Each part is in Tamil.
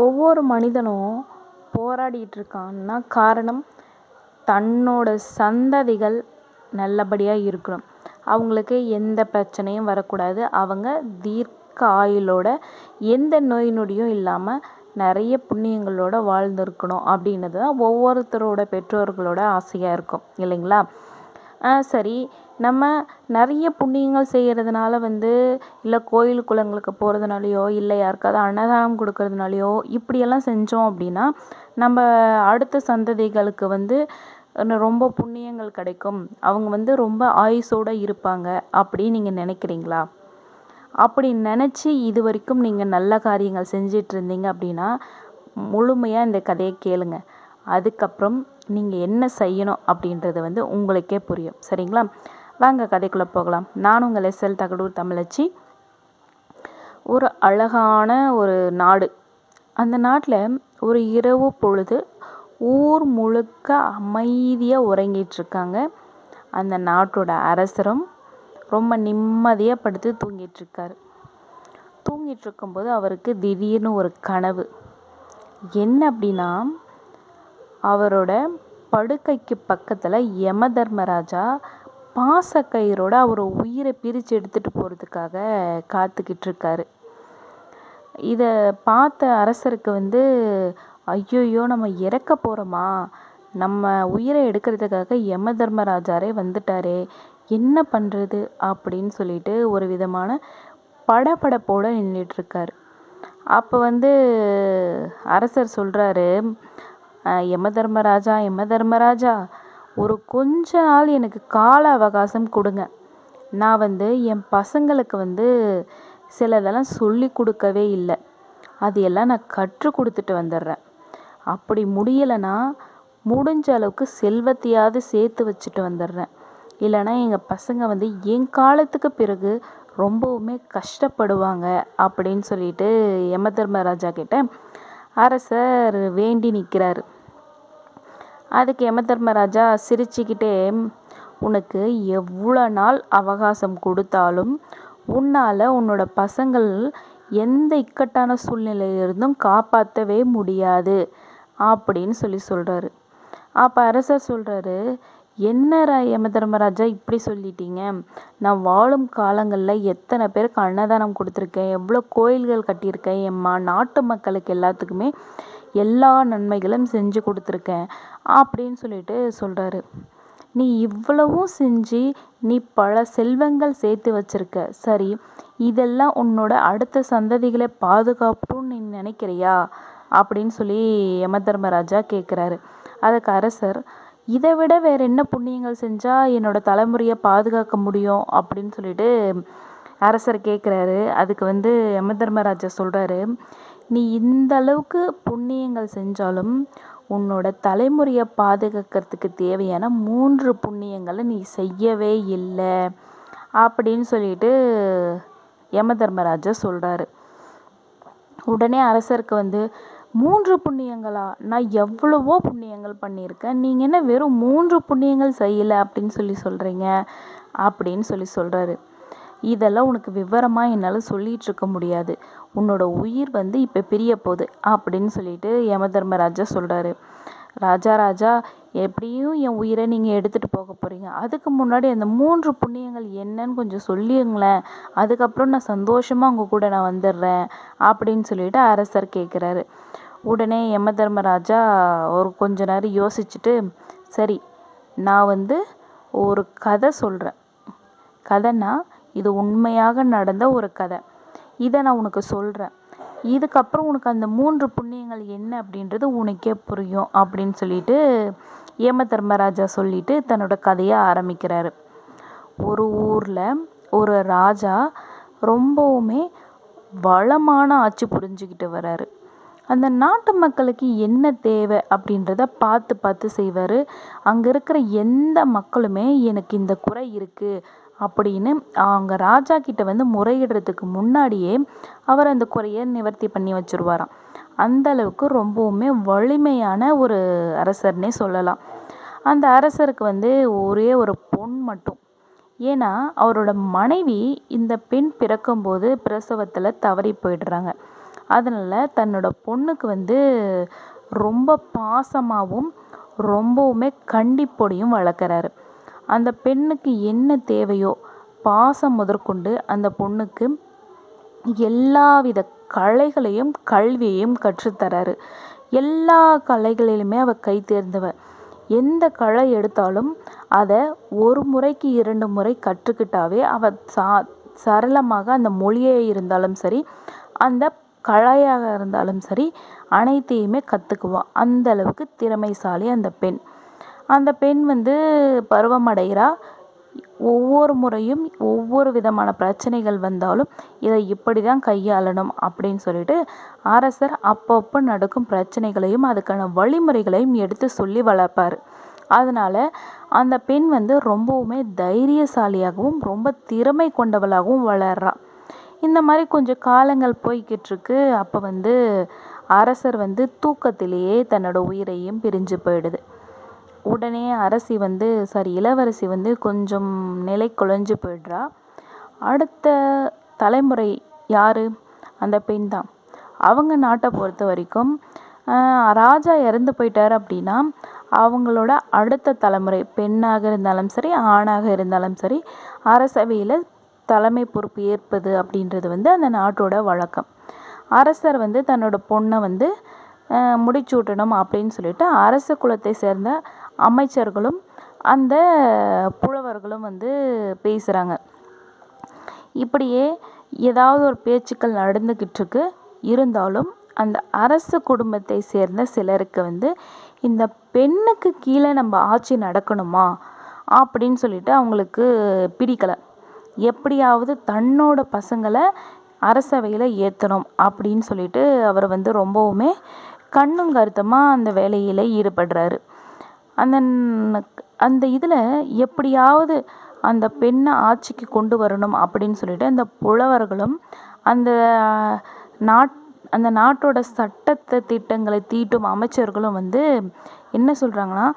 ஒவ்வொரு மனிதனும் போராடிட்டு இருக்கான்னா காரணம் தன்னோட சந்ததிகள் நல்லபடியாக இருக்கணும். அவங்களுக்கு எந்த பிரச்சனையும் வரக்கூடாது. அவங்க தீர்க்க ஆயுளோட எந்த நோய் நொடியும் இல்லாமல் நிறைய புண்ணியங்களோட வாழ்ந்துருக்கணும் அப்படின்றது தான் ஒவ்வொருத்தரோட பெற்றோர்களோட ஆசையாக இருக்கும் இல்லைங்களா? சரி, நம்ம நிறைய புண்ணியங்கள் செய்கிறதுனால இல்லை கோயில் குளங்களுக்கு போகிறதுனாலையோ இல்லை யாருக்காவது அன்னதானம் கொடுக்கறதுனாலையோ இப்படியெல்லாம் செஞ்சோம் அப்படின்னா நம்ம அடுத்த சந்ததிகளுக்கு ரொம்ப புண்ணியங்கள் கிடைக்கும், அவங்க ரொம்ப ஆயுசோடு இருப்பாங்க அப்படின்னு நீங்கள் நினைக்கிறீங்களா? அப்படி நினச்சி இது வரைக்கும் நீங்கள் நல்ல காரியங்கள் செஞ்சிட்டு இருந்தீங்க அப்படின்னா முழுமையாக இந்த கதையை கேளுங்க. அதுக்கப்புறம் நீங்கள் என்ன செய்யணும் அப்படின்றது உங்களுக்கே புரியும். சரிங்களா? வாங்க கதைக்குள்ளே போகலாம். நான் உங்கள் எஸ்எல் தகடூர் தமிழச்சி. ஒரு அழகான ஒரு நாடு. அந்த நாட்டில் ஒரு இரவு பொழுது ஊர் முழுக்க அமைதியாக உறங்கிட்டுருக்காங்க. அந்த நாட்டோட அரசரும் ரொம்ப நிம்மதியாக படுத்து தூங்கிட்டுருக்காரு. தூங்கிட்டுருக்கும்போது அவருக்கு திடீர்னு ஒரு கனவு. என்ன அப்படின்னா, அவரோட படுக்கைக்கு பக்கத்தில் யம தர்மராஜா பாசக்கயிறோட அவர் உயிரை பிரித்து எடுத்துகிட்டு போகிறதுக்காக காத்துக்கிட்டு இருக்காரு. இதை பார்த்த அரசருக்கு ஐயோயோ நம்ம இறக்க போகிறோமா, நம்ம உயிரை எடுக்கிறதுக்காக யம தர்மராஜாரே வந்துட்டாரே, என்ன பண்ணுறது அப்படின்னு சொல்லிட்டு ஒரு விதமான படபடப்போடு நின்றுட்டுருக்காரு. அப்போ அரசர் சொல்கிறாரு, யம தர்மராஜா ஒரு கொஞ்ச நாள் எனக்கு கால அவகாசம் கொடுங்க. நான் என் பசங்களுக்கு சிலதெல்லாம் சொல்லி கொடுக்கவே இல்லை, அது எல்லாம் நான் கற்றுக் கொடுத்துட்டு வந்துடுறேன். அப்படி முடியலைன்னா முடிஞ்ச அளவுக்கு செல்வத்தையாவது சேர்த்து வச்சுட்டு வந்துடுறேன். இல்லைனா எங்கள் பசங்க என் காலத்துக்கு பிறகு ரொம்பவுமே கஷ்டப்படுவாங்க அப்படின்னு சொல்லிட்டு யம தர்மராஜா கிட்ட அரசர் வேண்டி நிற்கிறாரு. அதுக்கு யம தர்மராஜா சிரிச்சுக்கிட்டே, உனக்கு எவ்வளோ நாள் அவகாசம் கொடுத்தாலும் உன்னால் உன்னோட பசங்கள் எந்த இக்கட்டான சூழ்நிலையிலிருந்தும் காப்பாற்றவே முடியாது அப்படின்னு சொல்கிறாரு. அப்போ அரசர் சொல்கிறாரு, என்ன யம தர்மராஜா இப்படி சொல்லிட்டீங்க, நான் வாழும் காலங்களில் எத்தனை பேருக்கு அன்னதானம் கொடுத்துருக்கேன், எவ்வளோ கோயில்கள் கட்டியிருக்கேன், என் நாட்டு மக்களுக்கு எல்லாத்துக்குமே எல்லா நன்மைகளும் செஞ்சு கொடுத்துருக்கேன் அப்படின்னு சொல்லிட்டு சொல்கிறாரு. நீ இவ்வளவும் செஞ்சு நீ பல செல்வங்கள் சேர்த்து வச்சிருக்க, சரி இதெல்லாம் உன்னோட அடுத்த சந்ததிகளை பாதுகாப்புன்னு நீ நினைக்கிறியா அப்படின்னு சொல்லி யம தர்மராஜா கேட்குறாரு. அதுக்கு அரசர், இதை விட வேறு என்ன புண்ணியங்கள் செஞ்சால் என்னோட தலைமுறையை பாதுகாக்க முடியும் அப்படின்னு சொல்லிட்டு அரசர் கேட்குறாரு. அதுக்கு யம தர்மராஜா சொல்கிறாரு, நீ இந்த அளவுக்கு புண்ணியங்கள் செஞ்சாலும் உன்னோட தலைமுறையை பாதுகாக்கிறதுக்கு தேவையான 3 புண்ணியங்களை நீ செய்யவே இல்லை அப்படின்னு சொல்லிட்டு யம தர்மராஜா சொல்கிறாரு. உடனே அரசருக்கு 3 புண்ணியங்களா, நான் எவ்வளவோ புண்ணியங்கள் பண்ணியிருக்கேன், நீங்கள் என்ன வெறும் 3 புண்ணியங்கள் செய்யலை அப்படின்னு சொல்கிறீங்க அப்படின்னு சொல்கிறாரு. இதெல்லாம் உனக்கு விவரமாக என்னால் சொல்லிகிட்டு இருக்க முடியாது, உன்னோட உயிர் இப்போ பிரிய போகுது அப்படின்னு சொல்லிட்டு யம தர்மராஜா சொல்கிறாரு. ராஜா எப்படியும் என் உயிரை நீங்கள் எடுத்துகிட்டு போக போகிறீங்க, அதுக்கு முன்னாடி அந்த 3 புண்ணியங்கள் என்னன்னு கொஞ்சம் சொல்லிங்களேன், அதுக்கப்புறம் நான் சந்தோஷமாக உங்கள் கூட நான் வந்துடுறேன் அப்படின்னு சொல்லிட்டு அரசர் கேட்குறாரு. உடனே யம தர்மராஜா ஒரு கொஞ்ச நேரம் யோசிச்சுட்டு, சரி நான் ஒரு கதை சொல்கிறேன், கதைன்னா இது உண்மையாக நடந்த ஒரு கதை, இதை நான் உனக்கு சொல்கிறேன், இதுக்கப்புறம் உனக்கு அந்த 3 புண்ணியங்கள் என்ன அப்படின்றது உனக்கே புரியும் அப்படின்னு சொல்லிட்டு யம தர்மராஜா சொல்லிட்டு தன்னோட கதையை ஆரம்பிக்கிறாரு. ஒரு ஊரில் ஒரு ராஜா ரொம்பவுமே வளமான ஆட்சி புரிஞ்சுக்கிட்டு வராரு. அந்த நாட்டு மக்களுக்கு என்ன தேவை அப்படின்றத பார்த்து செய்வார். அங்கே இருக்கிற எந்த மக்களுமே எனக்கு இந்த குறை இருக்குது அப்படின்னு அவங்க ராஜா கிட்ட முறையிடுறதுக்கு முன்னாடியே அவர் அந்த குறையை நிவர்த்தி பண்ணி வச்சுருவாராம். அந்த அளவுக்கு ரொம்பவுமே வலிமையான ஒரு அரசர்னே சொல்லலாம். அந்த அரசருக்கு ஒரே ஒரு பொண் மட்டும். ஏன்னா அவரோட மனைவி இந்த பெண் பிறக்கும்போது பிரசவத்தில் தவறி போயிடுறாங்க. அதனால் தன்னோட பொண்ணுக்கு வந்து ரொம்ப பாசமாகவும் ரொம்பவுமே கண்டிப்போடையும் வளர்க்குறாரு. அந்த பெண்ணுக்கு என்ன தேவையோ பாசம் முதற்கொண்டு அந்த பொண்ணுக்கு எல்லாவித கலைகளையும் கல்வியையும் கற்றுத்தராரு. எல்லா கலைகளிலுமே அவள் கை தேர்ந்தவ. எந்த கலை எடுத்தாலும் அதை ஒரு முறைக்கு 2 முறை கற்றுக்கிட்டாவே அவள் சரளமாக அந்த மொழியே இருந்தாலும் சரி, அந்த கலையாக இருந்தாலும் சரி, அனைத்தையுமே கற்றுக்குவாள். அந்த அளவுக்கு திறமைசாலி அந்த பெண். அந்த பெண் வந்து பருவமடைகிறா. ஒவ்வொரு முறையும் ஒவ்வொரு விதமான பிரச்சனைகள் வந்தாலும் இதை இப்படி தான் கையாளணும் அப்படின்னு சொல்லிட்டு அரசர் அப்பப்போ நடக்கும் பிரச்சனைகளையும் அதுக்கான வழிமுறைகளையும் எடுத்து சொல்லி வளர்ப்பார். அதனால் அந்த பெண் வந்து ரொம்பவுமே தைரியசாலியாகவும் ரொம்ப திறமை கொண்டவளாகவும் வளர்றா. இந்த மாதிரி கொஞ்சம் காலங்கள் போய்கிட்டு இருக்கு. அப்போ வந்து அரசர் வந்து தூக்கத்திலேயே தன்னோட உயிரையும் பிரிஞ்சு போயிடுது. உடனே இளவரசி வந்து கொஞ்சம் நிலை குலைஞ்சு போயிடுறா. அடுத்த தலைமுறை யார்? அந்த பெண் தான். அவங்க நாட்டை பொறுத்த வரைக்கும் ராஜா இறந்து போயிட்டார் அப்படின்னா அவங்களோட அடுத்த தலைமுறை பெண்ணாக இருந்தாலும் சரி ஆணாக இருந்தாலும் சரி அரசவையில் தலைமை பொறுப்பு ஏற்பது அப்படின்றது வந்து அந்த நாட்டோட வழக்கம். அரசர் வந்து தன்னோட பொண்ணை வந்து முடிச்சூட்டணும் அப்படின்னு சொல்லிட்டு அரச குலத்தை சேர்ந்த அமைச்சர்களும் அந்த புலவர்களும் வந்து பேசுகிறாங்க. இப்படியே ஏதாவது ஒரு பேச்சுக்கள் நடந்துக்கிட்டு இருக்கு. இருந்தாலும் அந்த அரச குடும்பத்தை சேர்ந்த சிலருக்கு வந்து இந்த பெண்ணுக்கு கீழே நம்ம ஆட்சி நடக்கணுமா அப்படின்னு சொல்லிட்டு அவங்களுக்கு பிடிக்கலை. எப்படியாவது தன்னோட பசங்களை அரசவையில் ஏற்றணும் அப்படின்னு சொல்லிட்டு அவர் வந்து ரொம்பவுமே கண்ணும் கருத்துமாக அந்த வேலையில் ஈடுபடுறாரு. அந்த அந்த இதில் எப்படியாவது அந்த பெண்ணை ஆட்சிக்கு கொண்டு வரணும் அப்படின்னு சொல்லிட்டு அந்த புலவர்களும் அந்த அந்த நாட்டோட சட்டத்தை திட்டங்களை தீட்டும் அமைச்சர்களும் வந்து என்ன சொல்கிறாங்கன்னா,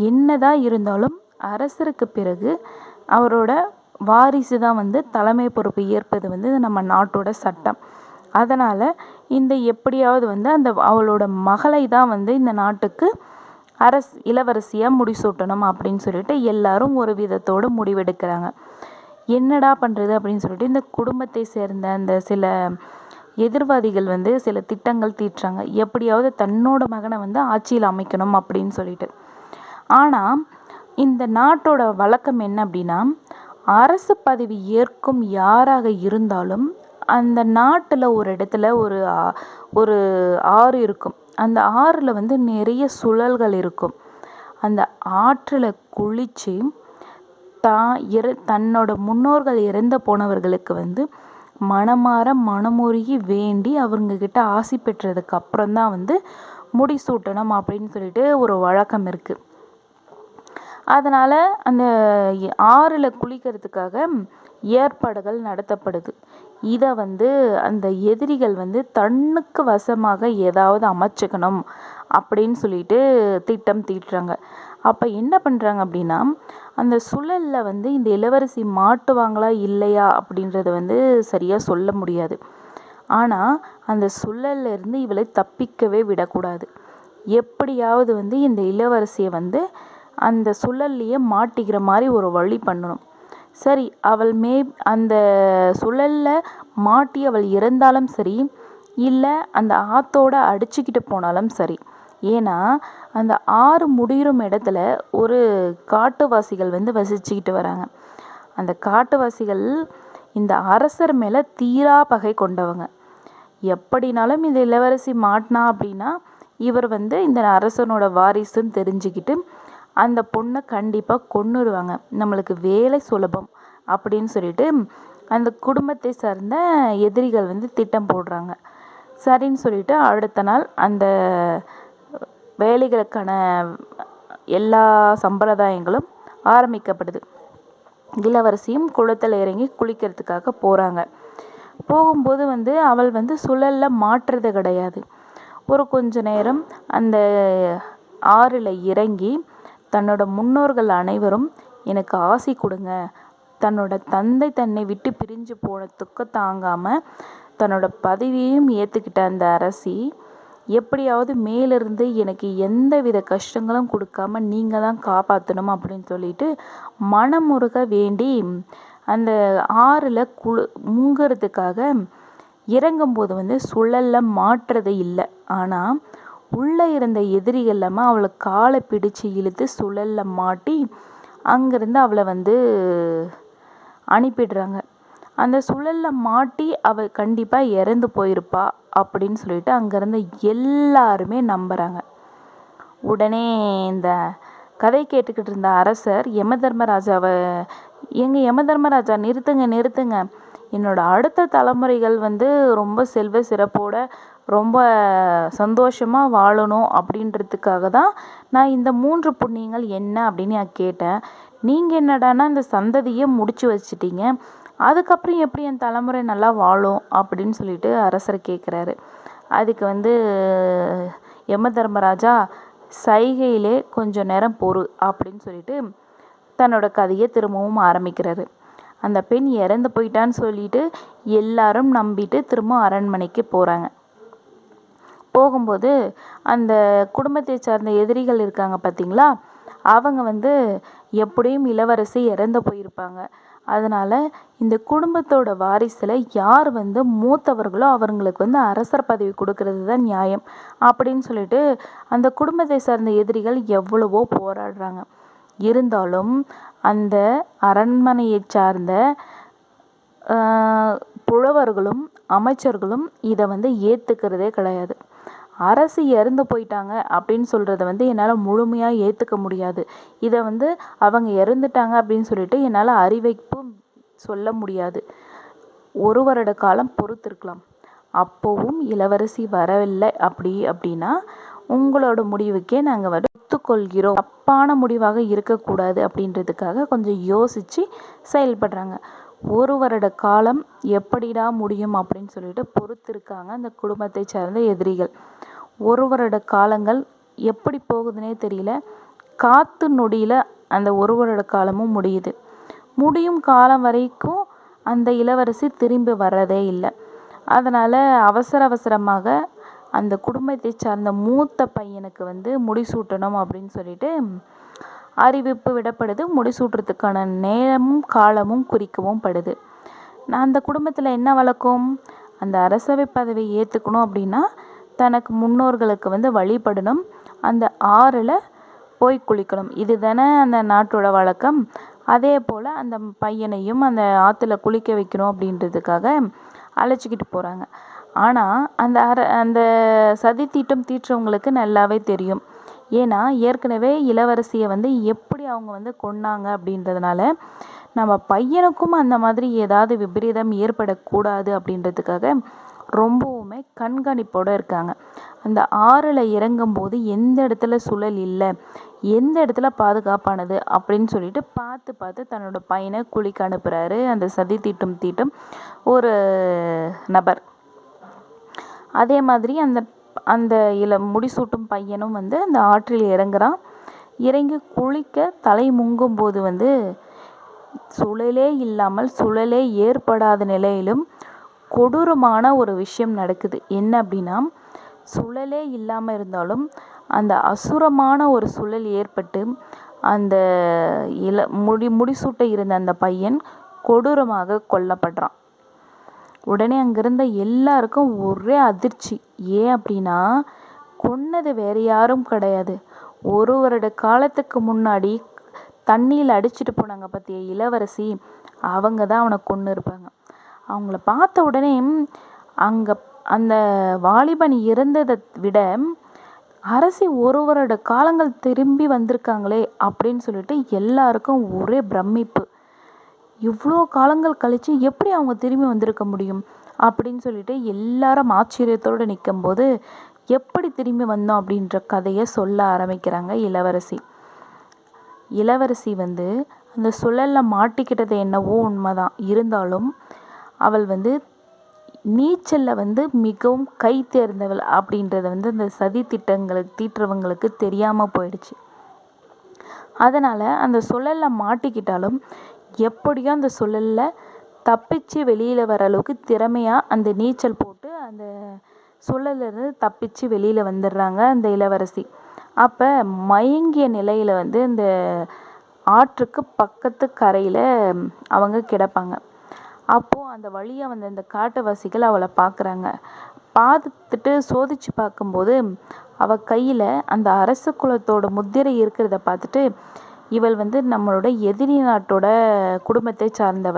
என்னதான் இருந்தாலும் அரசருக்கு பிறகு அவரோட வாரிசு தான் வந்து தலைமை பொறுப்பு ஏற்பது வந்து நம்ம நாட்டோட சட்டம். அதனால் இந்த எப்படியாவது வந்து அவளோட மகளை தான் வந்து இந்த நாட்டுக்கு இளவரசியாக முடிசூட்டணும் அப்படின்னு சொல்லிட்டு எல்லாரும் ஒரு விதத்தோடு முடிவெடுக்கிறாங்க. என்னடா பண்ணுறது அப்படின்னு சொல்லிட்டு இந்த குடும்பத்தை சேர்ந்த அந்த சில எதிர்வாதிகள் வந்து சில திட்டங்கள் தீட்டுறாங்க. எப்படியாவது தன்னோட மகனை வந்து ஆட்சியில் அமைக்கணும் அப்படின்னு சொல்லிட்டு. ஆனால் இந்த நாட்டோட வழக்கம் என்ன அப்படின்னா, அரசு பதவி ஏற்கும் யாராக இருந்தாலும் அந்த நாட்டில் ஒரு இடத்துல ஒரு ஆறு இருக்கும். அந்த ஆறில் வந்து நிறைய சுழல்கள் இருக்கும். அந்த ஆற்றில் குளித்து தன்னோட முன்னோர்கள் இறந்து போனவர்களுக்கு வந்து மனமாற மனமுருகி வேண்டி அவங்கக்கிட்ட ஆசி பெற்றதுக்கு அப்புறம் தான் வந்து முடிசூட்டணும் அப்படின்னு சொல்லிட்டு ஒரு வழக்கம் இருக்குது. அதனால் அந்த ஆறில் குளிக்கிறதுக்காக ஏற்பாடுகள் நடத்தப்படுது. இதை வந்து அந்த எதிரிகள் வந்து தன்னுக்கு வசமாக ஏதாவது அமைச்சுக்கணும் அப்படின்னு சொல்லிட்டு திட்டம் தீட்டுறாங்க. அப்போ என்ன பண்ணுறாங்க அப்படின்னா, அந்த சுழலில் வந்து இந்த இளவரசி மாட்டுவாங்களா இல்லையா அப்படின்றத வந்து சரியாக சொல்ல முடியாது. ஆனால் அந்த சுழல்ல இருந்து இவளை தப்பிக்கவே விடக்கூடாது. எப்படியாவது வந்து இந்த இளவரசியை வந்து அந்த சுழல்லையே மாட்டிக்கிற மாதிரி ஒரு வழி பண்ணணும். சரி, அந்த சுழலில் மாட்டி அவள் இறந்தாலும் சரி, இல்லை அந்த ஆற்றோட அடிச்சுக்கிட்டு போனாலும் சரி. ஏன்னா அந்த ஆறு முடியும் இடத்துல ஒரு காட்டுவாசிகள் வந்து வசிச்சுக்கிட்டு வராங்க. அந்த காட்டுவாசிகள் இந்த அரசர் மேலே தீரா பகை கொண்டவங்க. எப்படினாலும் இந்த இளவரசி மாட்டினா அப்படின்னா இவர் வந்து இந்த அரசனோட வாரிசுன்னு தெரிஞ்சுக்கிட்டு அந்த பொண்ணை கண்டிப்பாக கொன்னுடுவாங்க, நம்மளுக்கு வேலை சுலபம் அப்படின்னு சொல்லிட்டு அந்த குடும்பத்தை சார்ந்த எதிரிகள் வந்து திட்டம் போடுறாங்க. சரின்னு சொல்லிட்டு அடுத்த நாள் அந்த வேலைகளுக்கான எல்லா சம்பிரதாயங்களும் ஆரம்பிக்கப்படுது. இளவரசியும் குளத்தில் இறங்கி குளிக்கிறதுக்காக போகிறாங்க. போகும்போது வந்து அவள் வந்து சுழலில் மாற்றுறது கிடையாது. ஒரு கொஞ்ச நேரம் அந்த ஆறில் இறங்கி தன்னோட முன்னோர்கள் அனைவரும் எனக்கு ஆசி கொடுங்க, தன்னோட தந்தை தன்னை விட்டு பிரிஞ்சு போனதுக்கு தாங்காமல் தன்னோட பதவியையும் ஏற்றுக்கிட்ட அந்த அரசி எப்படியாவது மேலிருந்து எனக்கு எந்த வித கஷ்டங்களும் கொடுக்காம நீங்கள் தான் காப்பாற்றணும் அப்படின்னு சொல்லிட்டு மனமுருக வேண்டி அந்த ஆறில் முங்கிறதுக்காக இறங்கும்போது வந்து சுழலில் மாட்டுறது இல்லை. ஆனால் உள்ளே இருந்த எதிரிகள் இல்லாமல் அவளை காலை பிடிச்சு இழுத்து சுழலில் மாட்டி அங்கேருந்து அவளை வந்து அனுப்பிடுறாங்க. அந்த சுழலில் மாட்டி அவள் கண்டிப்பாக இறந்து போயிருப்பா அப்படின்னு சொல்லிட்டு அங்கேருந்து எல்லாருமே நம்புகிறாங்க. உடனே இந்த கதை கேட்டுக்கிட்டு இருந்த அரசர் யமதர்மராஜாவை, யமதர்மராஜா நிறுத்துங்க, என்னோட அடுத்த தலைமுறைகள் வந்து ரொம்ப செல்வ சிறப்போட ரொம்ப சந்தோஷமாக வாழணும் அப்படின்றதுக்காக தான் நான் இந்த 3 புண்ணியங்கள் என்ன அப்படின்னு நான் கேட்டேன். நீங்கள் என்னடானா இந்த சந்ததியை முடிச்சு வச்சிட்டீங்க, அதுக்கப்புறம் எப்படி என் தலைமுறை நல்லா வாழும் அப்படின்னு சொல்லிட்டு அரசர் கேட்குறாரு. அதுக்கு வந்து யமதர்மராஜா சைகையிலே கொஞ்சம் நேரம் பொறு அப்படின்னு சொல்லிட்டு தன்னோட கதையை திரும்பவும் ஆரம்பிக்கிறாரு. அந்த பெண் இறந்து போயிட்டான்னு சொல்லிட்டு எல்லாரும் நம்பிட்டு திரும்ப அரண்மனைக்கு போகிறாங்க. போகும்போது அந்த குடும்பத்தை சார்ந்த எதிரிகள் இருக்காங்க பார்த்தீங்களா, அவங்க வந்து எப்படியும் இளவரசி இறந்து போயிருப்பாங்க. அதனால் இந்த குடும்பத்தோட வாரிசில் யார் வந்து மூத்தவர்களோ அவங்களுக்கு வந்து அரசர் பதவி கொடுக்கறது தான் நியாயம் அப்படின்னு சொல்லிட்டு அந்த குடும்பத்தை சார்ந்த எதிரிகள் எவ்வளவோ போராடுறாங்க. இருந்தாலும் அந்த அரண்மனையை சார்ந்த புலவர்களும் அமைச்சர்களும் இதை வந்து ஏற்றுக்கிறதே கிடையாது. அரசு இறந்து போயிட்டாங்க அப்படின்னு சொல்கிறத வந்து என்னால் முழுமையாக ஏற்றுக்க முடியாது. இதை வந்து அவங்க இறந்துட்டாங்க அப்படின்னு சொல்லிட்டு என்னால் அறிவிப்பும் சொல்ல முடியாது. 1 வருட காலம் பொறுத்திருக்கலாம். அப்போவும் இளவரசி வரவில்லை அப்படின்னா உங்களோட முடிவுக்கே நாங்கள் வந்து ஒத்துக்கொள்கிறோம். தப்பான முடிவாக இருக்கக்கூடாது அப்படின்றதுக்காக கொஞ்சம் யோசித்து செயல்படுறாங்க. 1 வருட காலம் எப்படிடா முடியும் அப்படின்னு சொல்லிட்டு பொறுத்திருக்காங்க அந்த குடும்பத்தை சார்ந்த எதிரிகள். 1 வருட காலங்கள் எப்படி போகுதுன்னே தெரியல. காத்து நொடியில் அந்த 1 வருட காலமும் முடியும் காலம் வரைக்கும் அந்த இளவரசி திரும்பி வர்றதே இல்லை. அதனால் அவசரமாக அந்த குடும்பத்தை சார்ந்த மூத்த பையனுக்கு வந்து முடிசூட்டணும் அப்படின்னு சொல்லிட்டு அறிவிப்பு விடப்படுது. முடிசூட்டுறதுக்கான நேரமும் காலமும் குறிக்கவும் படுது. நான் அந்த குடும்பத்தில் என்ன வழக்கம், அந்த அரசவை பதவியை ஏற்றுக்கணும் அப்படின்னா தனக்கு முன்னோர்களுக்கு வந்து வழிபடணும், அந்த ஆறில் போய் குளிக்கணும். இது தானே அந்த நாட்டோட வழக்கம். அதே போல் அந்த பையனையும் அந்த ஆற்றுல குளிக்க வைக்கணும் அப்படின்றதுக்காக அழைச்சிக்கிட்டு போகிறாங்க. ஆனால் அந்த சதி தீட்டம் தீட்டுறவங்களுக்கு நல்லாவே தெரியும். ஏன்னா ஏற்கனவே இளவரசியை வந்து எப்படி அவங்க வந்து கொன்னாங்க அப்படின்றதுனால நம்ம பையனுக்கும் அந்த மாதிரி ஏதாவது விபரீதம் ஏற்படக்கூடாது அப்படின்றதுக்காக ரொம்பவுமே கண்காணிப்போடு இருக்காங்க. அந்த ஆறில் இறங்கும்போது எந்த இடத்துல சுழல் இல்லை, எந்த இடத்துல பாதுகாப்பானது அப்படின்னு சொல்லிட்டு பார்த்து தன்னோட பையனை குளிக்க அனுப்புகிறாரு அந்த சதி தீட்டும் ஒரு நபர். அதே மாதிரி அந்த முடிசூட்டும் பையனும் வந்து அந்த ஆற்றில் இறங்குறான். இறங்கி குளிக்க தலை முங்கும்போது வந்து சுழலே இல்லாமல் சுழலே ஏற்படாத நிலையிலும் கொடூரமான ஒரு விஷயம் நடக்குது. என்ன அப்படின்னா, சுழலே இல்லாமல் இருந்தாலும் அந்த அசுரமான ஒரு சுழல் ஏற்பட்டு அந்த முடிசூட்ட இருந்த அந்த பையன் கொடூரமாக கொல்லப்படுறான். உடனே அங்கிருந்த எல்லாருக்கும் ஒரே அதிர்ச்சி. ஏன் அப்படின்னா, கொன்னது வேறு யாரும் கிடையாது, 1 வருட காலத்துக்கு முன்னாடி தண்ணியில் அடிச்சுட்டு போனாங்க பார்த்திய இளவரசி, அவங்க தான் அவனை கொன்று இருப்பாங்க. அவங்கள பார்த்த உடனே அங்கே அந்த வாலிபன் இறந்ததை விட அரசி 1 வருட காலங்கள் திரும்பி வந்திருக்காங்களே அப்படின்னு சொல்லிட்டு எல்லாருக்கும் ஒரே பிரமிப்பு. இவ்வளோ காலங்கள் கழித்து எப்படி அவங்க திரும்பி வந்திருக்க முடியும் அப்படின்னு சொல்லிட்டு எல்லாரும் ஆச்சரியத்தோடு நிற்கும்போது எப்படி திரும்பி வந்தோம் அப்படின்ற கதையை சொல்ல ஆரம்பிக்கிறாங்க இளவரசி. இளவரசி வந்து அந்த சுழலில் மாட்டிக்கிட்டது என்னவோ உண்மைதான், இருந்தாலும் அவள் வந்து நீச்சலில் வந்து மிகவும் கை தேர்ந்தவள் அப்படின்றத வந்து அந்த சதி தீட்டுறவங்களுக்கு தெரியாமல் போயிடுச்சு. அதனால் அந்த சுழலில் மாட்டிக்கிட்டாலும் எப்படியோ அந்த சுழலில் தப்பிச்சு வெளியில் வர அளவுக்கு திறமையாக அந்த நீச்சல் போட்டு அந்த சுழலிருந்து தப்பிச்சு வெளியில் வந்துடுறாங்க அந்த இளவரசி. அப்போ மயங்கிய நிலையில் வந்து இந்த ஆற்றுக்கு பக்கத்து கரையில் அவங்க கிடப்பாங்க. அப்போது அந்த வழியாக வந்த அந்த காட்டுவாசிகள் அவளை பார்க்குறாங்க. பார்த்துட்டு சோதித்து பார்க்கும்போது அவள் கையில் அந்த அரச குலத்தோட முத்திரை இருக்கிறத பார்த்துட்டு, இவள் வந்து நம்மளோட எதிரி நாட்டோட குடும்பத்தை சார்ந்தவ,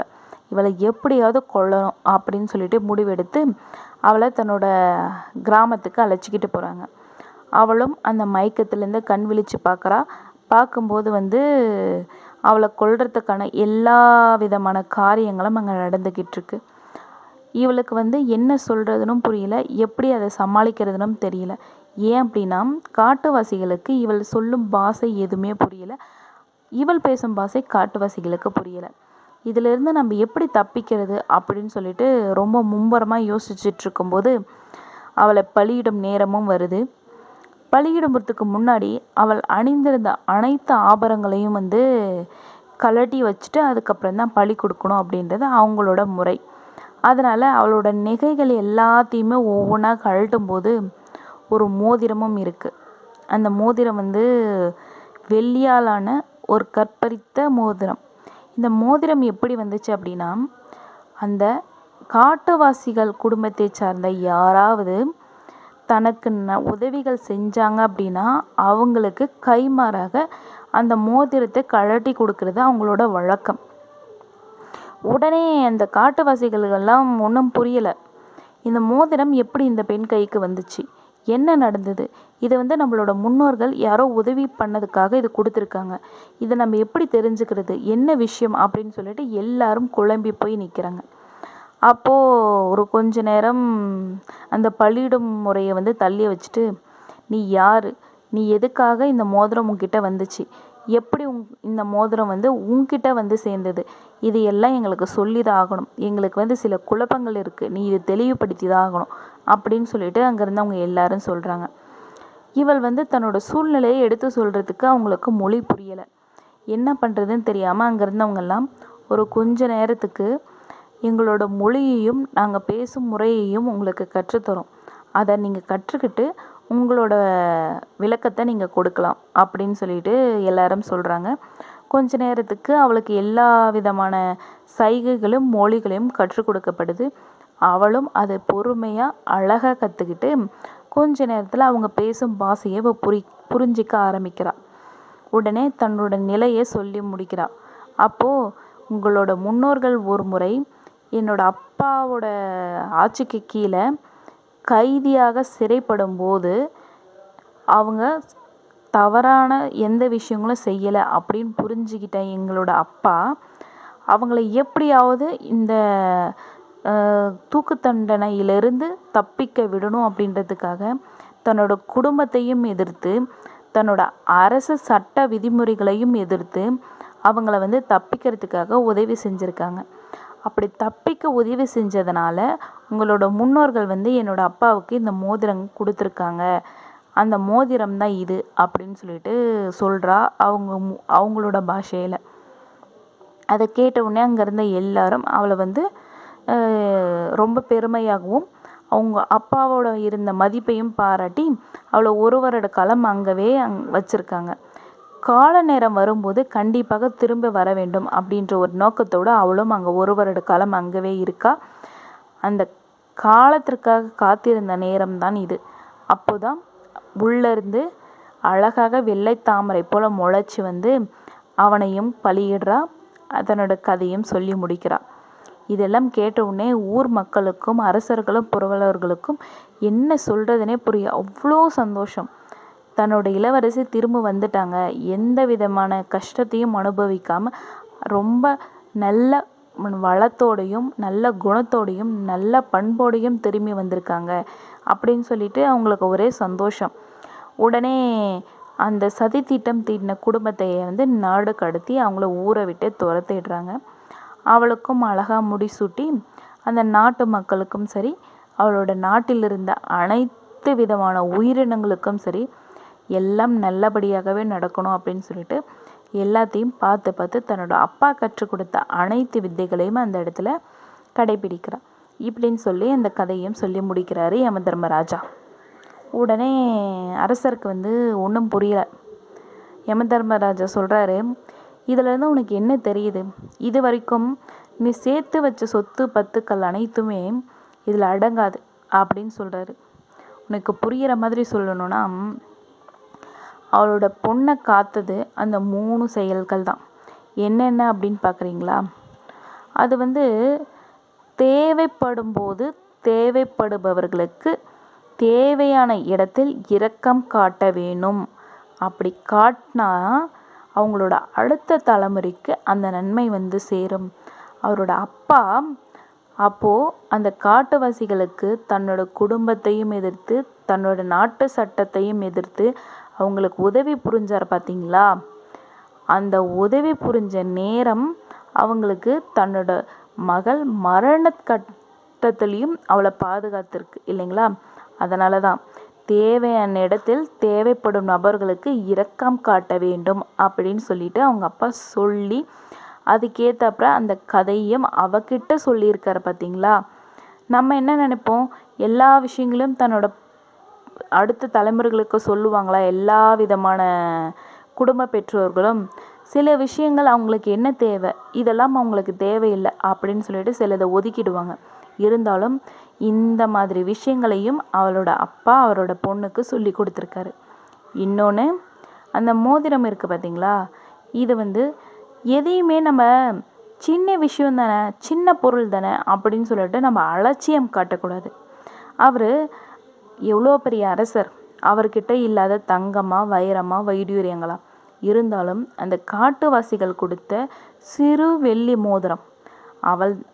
இவளை எப்படியாவது கொல்லணும் அப்படின்னு சொல்லிட்டு முடிவெடுத்து அவளை தன்னோட கிராமத்துக்கு அழைச்சிக்கிட்டு போகிறாங்க. அவளும் அந்த மயக்கத்துலேருந்து கண் விழித்து பார்க்கும்போது வந்து அவளை கொல்றதுக்கான எல்லா விதமான காரியங்களும் அங்கே நடந்துக்கிட்டு இருக்கு. இவளுக்கு வந்து என்ன சொல்கிறதுனும் புரியல, எப்படி அதை சமாளிக்கிறதுனும் தெரியல. ஏன் அப்படின்னா காட்டுவாசிகளுக்கு இவள் சொல்லும் பாஷை எதுவுமே புரியல, இவள் பேசும் பாஷை காட்டுவாசிகளுக்கு புரியலை. இதிலிருந்து நம்ம எப்படி தப்பிக்கிறது அப்படின்னு சொல்லிட்டு ரொம்ப மும்பரமாக யோசிச்சுட்டு இருக்கும்போது அவளை பலியிடும் நேரமும் வருது. பலியிடுறதுக்கு முன்னாடி அவள் அணிந்திருந்த அனைத்து ஆபரணங்களையும் வந்து கழட்டி வச்சுட்டு அதுக்கப்புறம் தான் பலி கொடுக்கணும் அப்படின்றது அவங்களோட முறை. அதனால் அவளோட நகைகள் எல்லாத்தையுமே ஒவ்வொன்றா கழட்டும் போது ஒரு மோதிரமும் இருக்குது. அந்த மோதிரம் வந்து வெள்ளியாலான ஒரு கற்பறித்த மோதிரம். இந்த மோதிரம் எப்படி வந்துச்சு அப்படின்னா, அந்த காட்டுவாசிகள் குடும்பத்தை சார்ந்த யாராவது தனக்கு உதவிகள் செஞ்சாங்க அப்படின்னா அவங்களுக்கு கைமாறாக அந்த மோதிரத்தை கழட்டி கொடுக்கறது அவங்களோட வழக்கம். உடனே அந்த காட்டுவாசிகளுக்கெல்லாம் ஒன்றும் புரியலை. இந்த மோதிரம் எப்படி இந்த பெண் கைக்கு வந்துச்சு, என்ன நடந்தது, இதை வந்து நம்மளோட முன்னோர்கள் யாரோ உதவி பண்ணதுக்காக இது கொடுத்துருக்காங்க, இதை நம்ம எப்படி தெரிஞ்சுக்கிறது, என்ன விஷயம் அப்படின்னு சொல்லிட்டு எல்லாரும் குழம்பி போய் நிற்கிறாங்க. அப்போது ஒரு கொஞ்ச நேரம் அந்த பலியிடும் முறையை வந்து தள்ளி வச்சுட்டு, நீ யார், நீ எதுக்காக இந்த மோதிரம் உன்கிட்ட வந்துச்சு, எப்படி இந்த மோதிரம் வந்து உன்கிட்ட வந்து சேர்ந்தது, இது எல்லாம் எங்களுக்கு சொல்லி தான் ஆகணும், எங்களுக்கு வந்து சில குழப்பங்கள் இருக்குது, நீ இதை தெளிவுபடுத்தி தான் ஆகணும் அப்படின்னு சொல்லிட்டு அங்கேருந்து அவங்க எல்லாரும் சொல்கிறாங்க. இவள் வந்து தன்னோட சூழ்நிலையை எடுத்து சொல்கிறதுக்கு அவங்களுக்கு மொழி புரியலை. என்ன பண்ணுறதுன்னு தெரியாமல் அங்கேருந்து அவங்கெல்லாம் ஒரு கொஞ்ச நேரத்துக்கு எங்களோட மொழியையும் நாங்கள் பேசும் முறையையும் உங்களுக்கு கற்றுத்தரோம், அதை நீங்கள் கற்றுக்கிட்டு உங்களோட விளக்கத்தை நீங்கள் கொடுக்கலாம் அப்படின்னு சொல்லிட்டு எல்லாரும் சொல்கிறாங்க. கொஞ்ச நேரத்துக்கு அவளுக்கு எல்லா விதமான சைகைகளும் மொழிகளையும் கற்றுக் கொடுக்கப்படுது. அவளும் அதை பொறுமையாக அழகாக கற்றுக்கிட்டு கொஞ்ச நேரத்தில் அவங்க பேசும் பாஷையை புரிஞ்சிக்க ஆரம்பிக்கிறாள். உடனே தன்னோட நிலையை சொல்லி முடிக்கிறாள். அப்போது உங்களோட முன்னோர்கள் ஒரு முறை என்னோட அப்பாவோட ஆட்சிக்கு கீழே கைதியாக சிறைப்படும் போது அவங்க தவறான எந்த விஷயங்களும் செய்யலை அப்படின்னு புரிஞ்சுக்கிட்ட எங்களோட அப்பா அவங்கள எப்படியாவது இந்த தூக்கு தண்டனையிலிருந்து தப்பிக்க விடணும் அப்படின்றதுக்காக தன்னோட குடும்பத்தையும் எதிர்த்து தன்னோட அரசு சட்ட விதிமுறைகளையும் எதிர்த்து அவங்கள வந்து தப்பிக்கிறதுக்காக உதவி செஞ்சுருக்காங்க. அப்படி தப்பிக்க உதவி செஞ்சதுனால உங்களோட முன்னோர்கள் வந்து என்னோட அப்பாவுக்கு இந்த மோதிரம் கொடுத்துருக்காங்க, அந்த மோதிரம் தான் இது அப்படின்னு சொல்லிட்டு சொல்கிறா அவங்களோட பாஷையில். அதை கேட்ட உடனே அங்கே இருந்த எல்லாரும் அவளை வந்து ரொம்ப பெருமையாகவும் அவங்க அப்பாவோட இருந்த மதிப்பையும் பாராட்டி அவளை ஒரு வருட காலம் அங்கவே வச்சுருக்காங்க. கால நேரம் வரும்போது கண்டிப்பாக திரும்ப வர வேண்டும் அப்படின்ற ஒரு நோக்கத்தோடு அவளும் அங்கே ஒரு வருட காலம் அங்கவே இருக்கா. அந்த காலத்திற்காக காத்திருந்த நேரம்தான் இது. அப்போதான் உள்ளேருந்து அழகாக வெள்ளை தாமரை போல் முளைச்சி வந்து அவனையும் பலியிடுறா, அதனோட கதையும் சொல்லி முடிக்கிறா. இதெல்லாம் கேட்ட உடனே ஊர் மக்களுக்கும் அரசர்களும் புரவலர்களுக்கும் என்ன சொல்கிறதுனே புரியும். அவ்வளோ சந்தோஷம். தன்னோட இளவரசி திரும்ப வந்துட்டாங்க, எந்த விதமான கஷ்டத்தையும் அனுபவிக்காமல் ரொம்ப நல்ல வளத்தோடையும் நல்ல குணத்தோடையும் நல்ல பண்போடையும் திரும்பி வந்திருக்காங்க அப்படின்னு சொல்லிட்டு அவங்களுக்கு ஒரே சந்தோஷம். உடனே அந்த சதி திட்டம் தீட்டின குடும்பத்தை வந்து நாடு கடத்தி அவங்கள ஊரை விட்டு துரத்திடுறாங்க. அவளுக்கும் அழகாக முடிசூட்டி அந்த நாட்டு மக்களுக்கும் சரி அவளோட நாட்டில் இருந்த அனைத்து விதமான உயிரினங்களுக்கும் சரி எல்லாம் நல்லபடியாகவே நடக்கணும் அப்படின்னு சொல்லிட்டு எல்லாத்தையும் பார்த்து பார்த்து தன்னோட அப்பா கற்றுக் கொடுத்த அனைத்து வித்தைகளையும் அந்த இடத்துல கடைபிடிக்கிறான் இப்படின்னு சொல்லி அந்த கதையும் சொல்லி முடிக்கிறாரு யமதர்மராஜா. உடனே அரசருக்கு ஒன்றும் புரியல. யமதர்மராஜா சொல்கிறாரு, இதிலேருந்து உனக்கு என்ன தெரியுது? இது வரைக்கும் நீ சேர்த்து வச்ச சொத்து பத்துக்கள் அனைத்துமே இதில் அடங்காது அப்படின்னு சொல்கிறாரு. உனக்கு புரிகிற மாதிரி சொல்லணும்னா, அவளோட பொண்ணை காத்தது அந்த 3 செயல்கள் தான். என்னென்ன அப்படின்னு பார்க்குறீங்களா? அது தேவைப்படும் போது தேவைப்படுபவர்களுக்கு தேவையான இடத்தில் இரக்கம் காட்ட வேணும். அப்படி காட்டினா அவங்களோட அடுத்த தலைமுறைக்கு அந்த நன்மை சேரும். அவரோட அப்பா அப்போது அந்த காட்டுவாசிகளுக்கு தன்னோட குடும்பத்தையும் எதிர்த்து தன்னோட நாட்டு சட்டத்தையும் எதிர்த்து அவங்களுக்கு உதவி புரிஞ்சார் பார்த்தீங்களா? அந்த உதவி புரிஞ்ச நேரம் அவங்களுக்கு தன்னோட மகள் மரண கட்டத்துலேயும் அவளை பாதுகாத்திருக்கு இல்லைங்களா? அதனால தான் தேவையான இடத்தில் தேவைப்படும் நபர்களுக்கு இரக்கம் காட்ட வேண்டும் அப்படின்னு சொல்லிட்டு அவங்க அப்பா சொல்லி அதுக்கேற்றப்ப அந்த கதையும் அவகிட்ட சொல்லியிருக்காரு பார்த்தீங்களா? நம்ம என்ன நினைப்போம், எல்லா விஷயங்களும் தன்னோட அடுத்த தலைமுறைகளுக்கு சொல்லுவாங்களா? எல்லா விதமான குடும்ப பெற்றோர்களும் சில விஷயங்கள் அவங்களுக்கு என்ன தேவை, இதெல்லாம் அவங்களுக்கு தேவையில்லை அப்படின்னு சொல்லிட்டு சிலதை ஒதுக்கிடுவாங்க. இருந்தாலும் இந்த மாதிரி விஷயங்களையும் அவளோட அப்பா அவரோட பொண்ணுக்கு சொல்லி கொடுத்துருக்காரு. இன்னொன்று, அந்த மோதிரம் இருக்குது பார்த்தீங்களா? இது எதையுமே நம்ம சின்ன விஷயம் தானே, சின்ன பொருள் தானே அப்படின்னு சொல்லிட்டு நம்ம அலட்சியம் காட்டக்கூடாது. அவர் எவ்வளோ பெரிய அரசர், அவர்கிட்ட இல்லாத தங்கமா வைரமா வைடூரியங்களா இருந்தாலும் அந்த காட்டுவாசிகள் கொடுத்த சிறு வெள்ளி மோதிரம்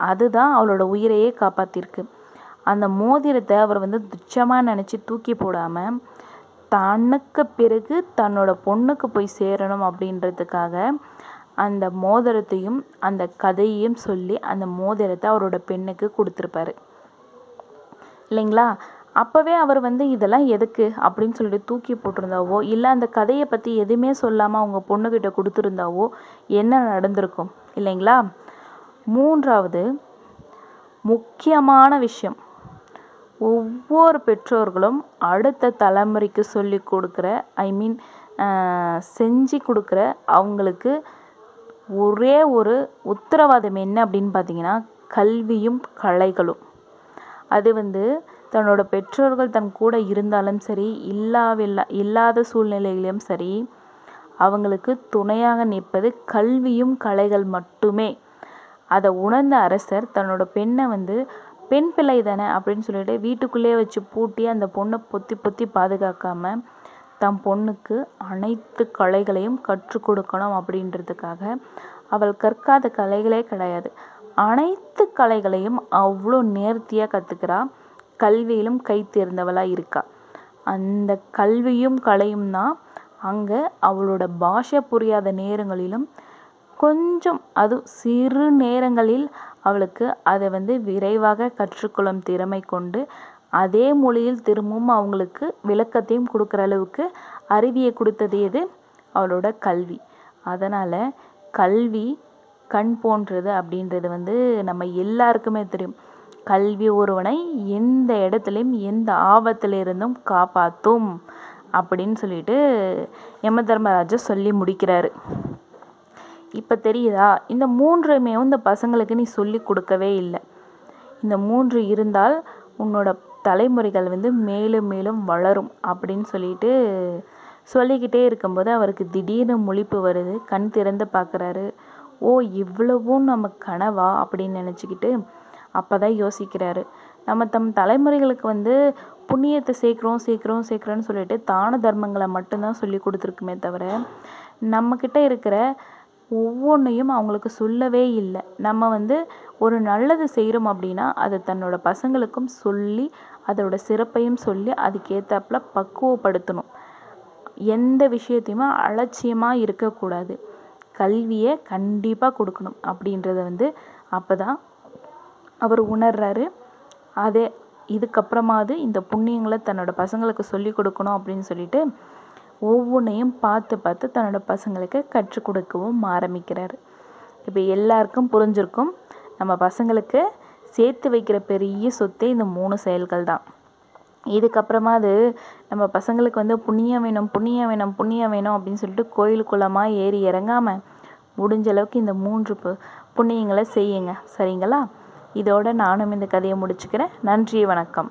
அதுதான் அவளோட உயிரையே காப்பாற்றிருக்கு. அந்த மோதிரத்தை அவர் துச்சமாக நினச்சி தூக்கி போடாமல் தனக்கு பிறகு தன்னோட பொண்ணுக்கு போய் சேரணும் அப்படின்றதுக்காக அந்த மோதிரத்தையும் அந்த கதையையும் சொல்லி அந்த மோதிரத்தை அவரோட பெண்ணுக்கு கொடுத்துருப்பாரு இல்லைங்களா? அப்போவே அவர் இதெல்லாம் எதுக்கு அப்படின்னு சொல்லிட்டு தூக்கி போட்டிருந்தாவோ, இல்லை அந்த கதையை பற்றி எதுவுமே சொல்லாமல் அவங்க பொண்ணுக்கிட்ட கொடுத்துருந்தாவோ என்ன நடந்திருக்கும் இல்லைங்களா? 3வது முக்கியமான விஷயம், ஒவ்வொரு பெற்றோர்களும் அடுத்த தலைமுறைக்கு சொல்லி கொடுக்குற செஞ்சு கொடுக்குற அவங்களுக்கு ஒரே ஒரு உத்தரவாதம் என்ன அப்படின்னு பார்த்தீங்கன்னா, கல்வியும் கலைகளும். அது தன்னோட பெற்றோர்கள் தன் கூட இருந்தாலும் சரி, இல்லாத சூழ்நிலையிலும் சரி, அவங்களுக்கு துணையாக நிற்பது கல்வியும் கலைகள் மட்டுமே. அதை உணர்ந்த அரசர் தன்னோட பெண்ணை பெண் பிள்ளை தானே அப்படின்னு சொல்லிட்டு வீட்டுக்குள்ளேயே வச்சு பூட்டி அந்த பொண்ணை பொத்தி பொத்தி பாதுகாக்காமல் தன் பொண்ணுக்கு அனைத்து கலைகளையும் கற்றுக் கொடுக்கணும் அப்படின்றதுக்காக அவள் கற்காத கலைகளே கிடையாது, அனைத்து கலைகளையும் அவ்வளோ நேர்த்தியாக கற்றுக்கிறா. கல்வியிலும் கை தேர்ந்தவளாக இருக்கா. அந்த கல்வியும் கலையும் தான் அங்கே அவளோட பாஷை புரியாத நேரங்களிலும் கொஞ்சம் அது சிறு நேரங்களில் அவளுக்கு அதை விரைவாக கற்றுக்கொள்ளும் திறமை கொண்டு அதே மொழியில் திரும்பவும் அவங்களுக்கு விளக்கத்தையும் கொடுக்குற அளவுக்கு அறிவியை கொடுத்தது எது? அவளோட கல்வி. அதனால் கல்வி கண் போன்றது அப்படின்றது நம்ம எல்லாருக்குமே தெரியும். கல்வி ஒருவனை எந்த இடத்துலையும் எந்த ஆபத்திலிருந்தும் காப்பாற்றும் அப்படின்னு சொல்லிட்டு யமதர்மராஜா சொல்லி முடிக்கிறாரு. இப்போ தெரியுதா? இந்த 3மே இந்த பசங்களுக்கு நீ சொல்லி கொடுக்கவே இல்லை. இந்த 3 இருந்தால் உன்னோட தலைமுறைகள் மேலும் மேலும் வளரும் அப்படின்னு சொல்லிக்கிட்டே இருக்கும்போது அவருக்கு திடீர்னு முழிப்பு வருது. கண் திறந்து பார்க்குறாரு. ஓ, இவ்வளவும் நம்ம கனவா அப்படின்னு நினச்சிக்கிட்டு அப்போ தான் யோசிக்கிறாரு. நம்ம தம் தலைமுறைகளுக்கு புண்ணியத்தை சேர்க்குறோன்னு சொல்லிட்டு தான தர்மங்களை மட்டும்தான் சொல்லி கொடுத்துருக்குமே தவிர நம்மக்கிட்ட இருக்கிற ஒவ்வொன்றையும் அவங்களுக்கு சொல்லவே இல்லை. நம்ம ஒரு நல்லது செய்கிறோம் அப்படின்னா அதை தன்னோட பசங்களுக்கும் சொல்லி அதோட சிறப்பையும் சொல்லி அதுக்கேற்றாப்புல பக்குவப்படுத்தணும். எந்த விஷயத்தையுமே அலட்சியமாக இருக்கக்கூடாது. கல்வியை கண்டிப்பாக கொடுக்கணும் அப்படின்றத அப்போ தான் அவர் உணர்றாரு. அதே இதுக்கப்புறமாவது இந்த புண்ணியங்களை தன்னோட பசங்களுக்கு சொல்லி கொடுக்கணும் அப்படின்னு சொல்லிட்டு ஒவ்வொன்றையும் பார்த்து பார்த்து தன்னோட பசங்களுக்கு கற்றுக் கொடுக்கவும் ஆரம்பிக்கிறாரு. இப்போ எல்லாருக்கும் புரிஞ்சிருக்கும், நம்ம பசங்களுக்கு சேர்த்து வைக்கிற பெரிய சொத்தே இந்த 3 செயல்கள் தான். இதுக்கப்புறமா அது நம்ம பசங்களுக்கு வந்து புண்ணியம் வேணும் புண்ணியம் வேணும் புண்ணியம் வேணும் அப்படின்னு சொல்லிட்டு கோயில் குளமாக ஏறி இறங்காமல் முடிஞ்ச அளவுக்கு இந்த 3 புண்ணியங்களை செய்யுங்க. சரிங்களா? இதோட நானும் இந்த கதையை முடிச்சுக்கிறேன். நன்றி, வணக்கம்.